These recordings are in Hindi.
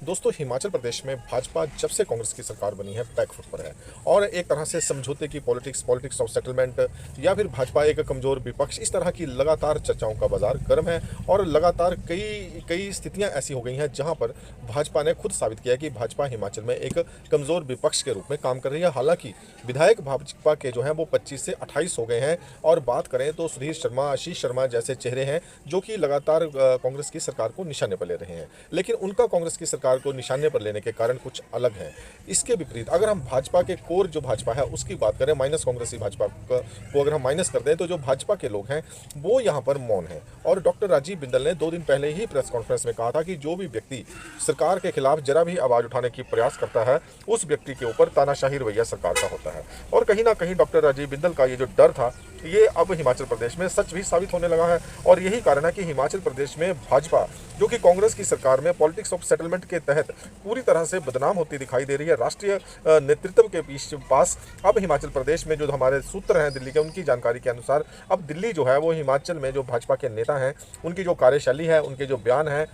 दोस्तों, हिमाचल प्रदेश में भाजपा जब से कांग्रेस की सरकार बनी है बैकफुट पर है और एक तरह से समझौते की पॉलिटिक्स ऑफ सेटलमेंट या फिर भाजपा एक कमजोर विपक्ष, इस तरह की लगातार चर्चाओं का बाजार गर्म है। और लगातार कई कई स्थितियां ऐसी हो गई हैं जहां पर भाजपा ने खुद साबित किया कि भाजपा हिमाचल में एक कमजोर विपक्ष के रूप में काम कर रही है। हालांकि विधायक भाजपा के जो हैं वो 25 से 28 हो गए हैं और बात करें तो सुधीर शर्मा, आशीष शर्मा जैसे चेहरे हैं जो कि लगातार कांग्रेस की सरकार को निशाने पर ले रहे हैं, लेकिन उनका कांग्रेस की सरकार को निशाने पर लेने के कारण कुछ अलग है। इसके विपरीत अगर हम भाजपा के कोर जो भाजपा है उसकी बात करें, माइनस कांग्रेसी भाजपा को अगर हम माइनस कर दें, तो जो भाजपा के लोग हैं वो यहाँ पर मौन है। और डॉक्टर राजीव बिंदल ने 2 दिन पहले ही प्रेस कॉन्फ्रेंस में कहा था कि जो भी व्यक्ति सरकार के खिलाफ जरा भी आवाज उठाने की प्रयास करता है उस व्यक्ति के ऊपर तानाशाही रवैया सरकार का होता है। और कहीं ना कहीं डॉक्टर राजीव बिंदल का ये जो डर था ये अब हिमाचल प्रदेश में सच भी साबित होने लगा है। और यही कारण है कि हिमाचल प्रदेश में भाजपा, जो कि कांग्रेस की सरकार में पॉलिटिक्स ऑफ सेटलमेंट के तहत पूरी तरह से बदनाम होती दिखाई दे रही है, राष्ट्रीय नेतृत्व के पास अब हिमाचल प्रदेश में जो हमारे सूत्र हैं दिल्ली के, उनकी जानकारी के अनुसार अब दिल्ली जो है वो हिमाचल में जो भाजपा के नेता हैं उनकी जो कार्यशैली है, उनके जो बयान हैं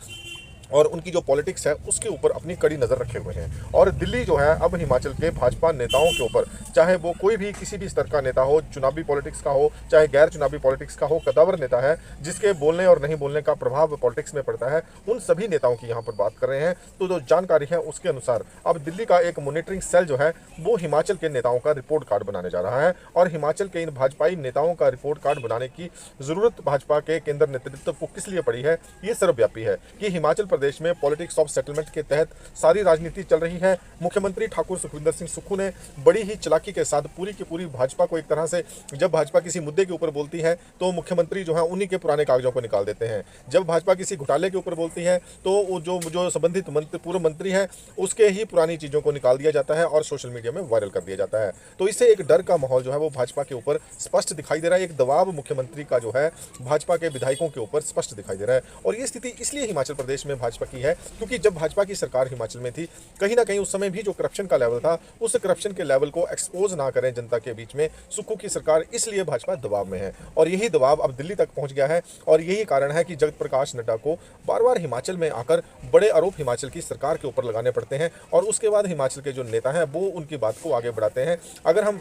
और उनकी जो पॉलिटिक्स है उसके ऊपर अपनी कड़ी नज़र रखे हुए हैं। और दिल्ली जो है अब हिमाचल के भाजपा नेताओं के ऊपर, चाहे वो कोई भी किसी भी स्तर का नेता हो, चुनावी पॉलिटिक्स का हो चाहे गैर चुनावी पॉलिटिक्स का हो, कदावर नेता है जिसके बोलने और नहीं बोलने का प्रभाव पॉलिटिक्स में पड़ता है, उन सभी नेताओं की यहाँ पर बात कर रहे हैं। तो जो जानकारी है उसके अनुसार अब दिल्ली का एक मॉनिटरिंग सेल जो है वो हिमाचल के नेताओं का रिपोर्ट कार्ड बनाने जा रहा है। और हिमाचल के इन भाजपाई नेताओं का रिपोर्ट कार्ड बनाने की जरूरत भाजपा के केंद्र नेतृत्व को किस लिए पड़ी है, ये सर्वव्यापी है कि हिमाचल प्रदेश में पॉलिटिक्स ऑफ सेटलमेंट के तहत सारी राजनीति चल रही है। मुख्यमंत्री ठाकुर सुखविंदर सिंह सुक्खू ने बड़ी ही चालाकी के साथ पूरी की पूरी भाजपा को एक तरह से, जब भाजपा किसी मुद्दे के ऊपर बोलती है तो मुख्यमंत्री जो है उन्हीं के पुराने कागजों को निकाल देते हैं। जब भाजपा किसी घोटाले के ऊपर बोलती है तो जो संबंधित पूर्व मंत्री है उसके ही पुरानी चीजों को निकाल दिया जाता है और सोशल मीडिया में वायरल कर दिया जाता है। तो इससे एक डर का माहौल जो है वो भाजपा के ऊपर स्पष्ट दिखाई दे रहा है। एक दबाव मुख्यमंत्री का जो है भाजपा के विधायकों के ऊपर स्पष्ट दिखाई दे रहा है। और ये स्थिति इसलिए हिमाचल प्रदेश में भाजपा की है क्योंकि जब भाजपा की सरकार हिमाचल में थी, कहीं ना कहीं उस समय भी जो करप्शन का लेवल था उस करप्शन के लेवल को एक्सपोज ना करें जनता के बीच में सुक्खू की सरकार, इसलिए भाजपा दबाव में है। और यही दबाव अब दिल्ली तक पहुंच गया है। और यही कारण है कि जगत प्रकाश नड्डा को बार बार हिमाचल में आकर बड़े आरोप हिमाचल की सरकार के ऊपर लगाने पड़ते हैं और उसके बाद हिमाचल के जो नेता हैं वो उनकी बात को आगे बढ़ाते हैं। अगर हम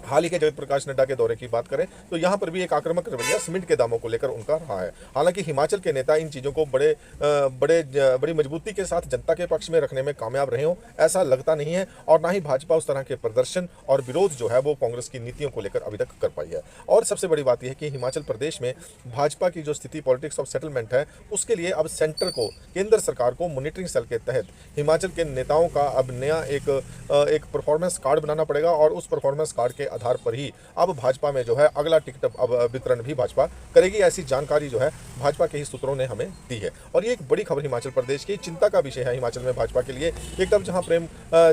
हाल ही के जगत प्रकाश नड्डा के दौरे की बात करें तो यहाँ पर भी एक आक्रामक रवैया सीमेंट के दामों को लेकर उनका रहा है। हालांकि हिमाचल के नेता इन चीज़ों को बड़ी मजबूती के साथ जनता के पक्ष में रखने में कामयाब रहे हों, ऐसा लगता नहीं है। और ना ही भाजपा उस तरह के प्रदर्शन और विरोध जो है वो कांग्रेस की नीतियों को लेकर अभी तक कर पाई है। और सबसे बड़ी बात यह है कि हिमाचल प्रदेश में भाजपा की जो स्थिति पॉलिटिक्स ऑफ सेटलमेंट है उसके लिए अब सेंटर को, केंद्र सरकार को मॉनिटरिंग सेल के तहत हिमाचल के नेताओं का अब नया एक परफॉर्मेंस कार्ड बनाना पड़ेगा। और उस परफॉर्मेंस कार्ड के आधार पर ही अब भाजपा में जो है अगला टिकट अब वितरण भी भाजपा करेगी, ऐसी जानकारी जो है भाजपा के ही सूत्रों ने हमें दी है। और ये एक बड़ी खबर हिमाचल प्रदेश की चिंता का विषय है हिमाचल में भाजपा के लिए। एक तरफ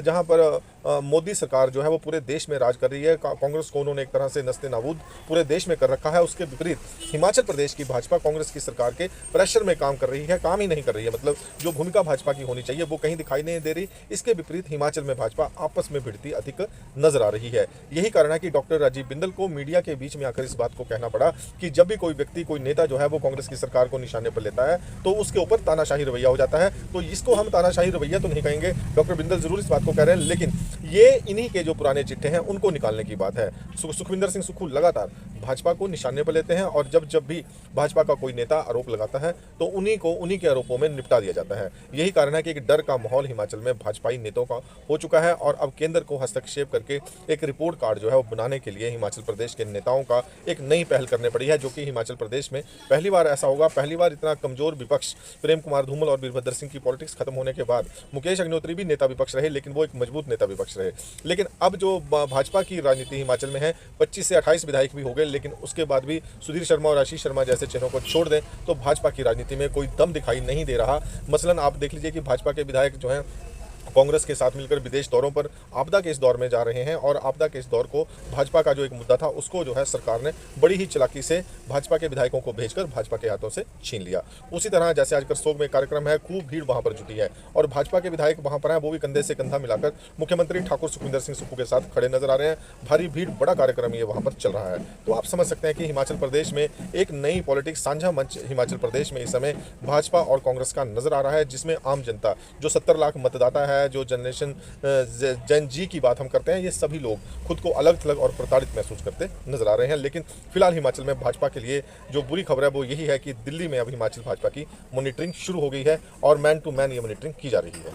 जहां पर मोदी सरकार जो है वो पूरे देश में राज कर रही है, कांग्रेस को उन्होंने एक तरह से नस्ते नाबूद पूरे देश में कर रखा है, उसके विपरीत हिमाचल प्रदेश की भाजपा कांग्रेस की सरकार के प्रेशर में काम कर रही है, काम ही नहीं कर रही है। मतलब जो भूमिका भाजपा की होनी चाहिए वो कहीं दिखाई नहीं दे रही। इसके विपरीत हिमाचल में भाजपा आपस में भिड़ती अधिक नजर आ रही है। यही कारण है कि डॉक्टर राजीव बिंदल को मीडिया के बीच में आकर इस बात को कहना पड़ा कि जब भी कोई व्यक्ति, कोई नेता जो है वो कांग्रेस की सरकार को निशाने पर लेता है तो उसके ऊपर तानाशाही रवैया हो जाता है। तो इसको हम तानाशाही रवैया तो नहीं कहेंगे, डॉक्टर बिंदल जरूर इस बात को कह रहे हैं, लेकिन ये इन्हीं के जो पुराने चिट्ठे हैं उनको निकालने की बात है। सुखविंदर सिंह सुक्खू लगातार भाजपा को निशाने पर लेते हैं और जब भी भाजपा का कोई नेता आरोप लगाता है तो उन्हीं के आरोपों में निपटा दिया जाता है। यही कारण है कि एक डर का माहौल हिमाचल में भाजपाई नेताओं का हो चुका है। और अब केंद्र को हस्तक्षेप करके एक रिपोर्ट कार्ड जो है वो बनाने के लिए हिमाचल प्रदेश के नेताओं का एक नई पहल करनी पड़ी है, जो कि हिमाचल प्रदेश में पहली बार ऐसा होगा। पहली बार इतना कमजोर विपक्ष, प्रेम कुमार धूमल और वीरभद्र सिंह की पॉलिटिक्स खत्म होने के बाद मुकेश अग्निहोत्री भी नेता विपक्ष रहे, लेकिन वो एक मजबूत नेता विपक्ष रहे। लेकिन अब जो भाजपा की राजनीति हिमाचल में है, 25 से 28 विधायक भी हो गए, लेकिन उसके बाद भी सुधीर शर्मा और आशीष शर्मा जैसे चेहरों को छोड़ दें तो भाजपा की राजनीति में कोई दम दिखाई नहीं दे रहा। मसलन आप देख लीजिए कि भाजपा के विधायक जो हैं कांग्रेस के साथ मिलकर विदेश दौरों पर आपदा के इस दौर में जा रहे हैं और आपदा के इस दौर को भाजपा का जो एक मुद्दा था उसको जो है सरकार ने बड़ी ही चालाकी से भाजपा के विधायकों को भेजकर भाजपा के हाथों से छीन लिया। उसी तरह जैसे आज करसोग में कार्यक्रम है, खूब भीड़ वहां पर जुटी है और भाजपा के विधायक वहां पर हैं, वो भी कंधे से कंधा मिलाकर मुख्यमंत्री ठाकुर सुखविंदर सिंह सुक्खू के साथ खड़े नजर आ रहे हैं। भारी भीड़, बड़ा कार्यक्रम ये वहां पर चल रहा है। तो आप समझ सकते हैं कि हिमाचल प्रदेश में एक नई पॉलिटिक्स साझा मंच हिमाचल प्रदेश में इस समय भाजपा और कांग्रेस का नजर आ रहा है, जिसमें आम जनता जो 70 लाख मतदाता है, जो जनरेशन जन जी की बात हम करते हैं, ये सभी लोग खुद को अलग थलग और प्रताड़ित महसूस करते नजर आ रहे हैं। लेकिन फिलहाल हिमाचल में भाजपा के लिए जो बुरी खबर है वो यही है कि दिल्ली में अब हिमाचल भाजपा की मॉनिटरिंग शुरू हो गई है और मैन टू मैन ये मॉनिटरिंग की जा रही है।